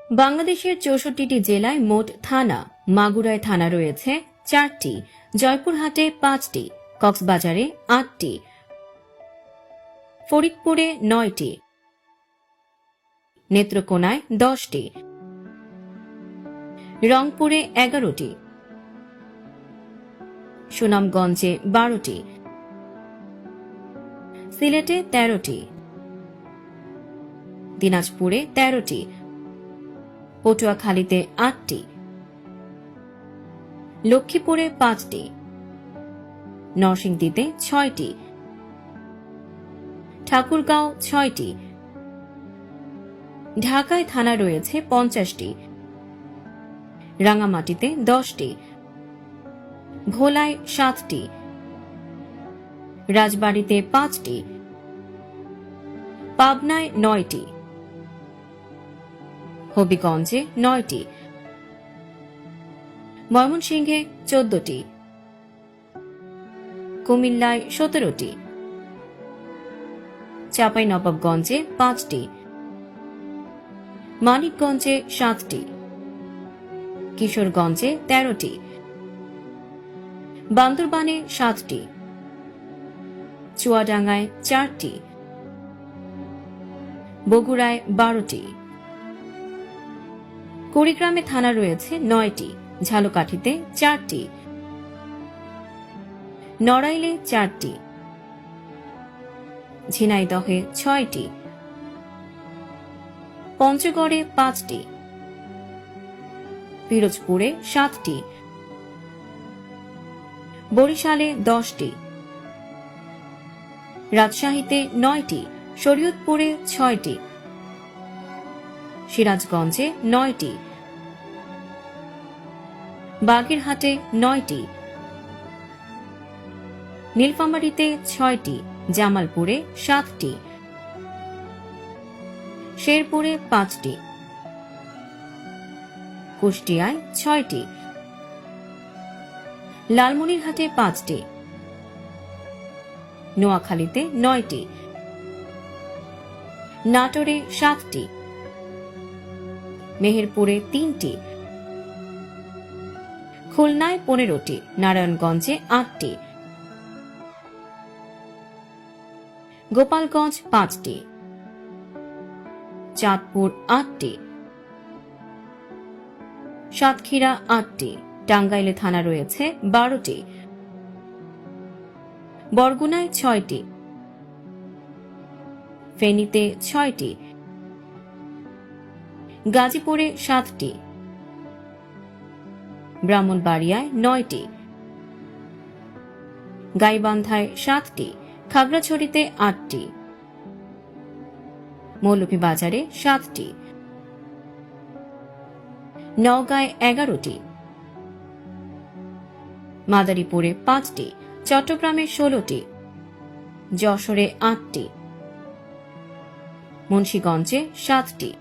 বাংলাদেশের ৬৪টি জেলায় মোট থানা। মাগুরায় থানা রয়েছে ৪টি, জয়পুরহাটে ৫টি, কক্সবাজারে ৮টি, ফরিদপুরে ৯টি, নেত্রকোনায় ১০টি, রংপুরে ১১টি, সুনামগঞ্জে ১২টি, সিলেটে ১৩টি, দিনাজপুরে ১৩টি, পটুয়াখালীতে ৮টি, লক্ষ্মীপুরে ৫টি, নরসিংদীতে ৬টি, ঠাকুরগাঁও ৬টি, ঢাকায় থানা রয়েছে ৫০টি, রাঙামাটিতে ১০টি, ভোলায় ৭টি, রাজবাড়ীতে ৫টি, পাবনায় ৯টি, হবিগঞ্জে ৯টি, ময়মনসিংহে ১৪টি, কুমিল্লায় ১৭টি, চাঁপাইনবাবগঞ্জে ৫টি, মানিকগঞ্জে ৭টি, কিশোরগঞ্জে ১৩টি, বান্দরবানে ৭টি, চুয়াডাঙ্গায় ৪টি, বগুড়ায় ১২টি, কুড়িগ্রামে থানা রয়েছে ৯টি, ঝালকাঠিতে ৪টি, নড়াইলে ৪টি, ঝিনাইদহে ৬টি, পঞ্চগড়ে ৫টি, পিরোজপুরে ৭টি, বরিশালে ১০টি, রাজশাহীতে ৯টি, শরীয়তপুরে ৬টি, সিরাজগঞ্জে ৯টি, বাগেরহাটে ৯টি, নীলফামারীতে ৬টি, জামালপুরে ৭টি, শেরপুরে ৫টি, কুষ্টিয়ায় ৬টি, লালমনিরহাটে ৫টি, নোয়াখালীতে ৯টি, নাটোরে ৭টি, মেহেরপুরে ৩টি, খুলনায় ১৫টি, নারায়ণগঞ্জে ৮টি, গোপালগঞ্জ ৫টি, চাঁদপুর ৮টি, সাতক্ষীরা ৮টি, টাঙ্গাইলে থানা রয়েছে ১২টি, বরগুনায় ৬টি, ফেনীতে ৬টি, গাজীপুরে ৭টি, ব্রাহ্মণবাড়িয়ায় ৯টি, গাইবান্ধায় ৭টি, খাগড়াছড়িতে ৮টি, মৌলভীবাজারে ৭টি, নওগাঁয় ১১টি, মাদারীপুরে ৫টি, চট্টগ্রামে ১৬টি, যশোরে ৮টি, মুন্সিগঞ্জে ৭টি।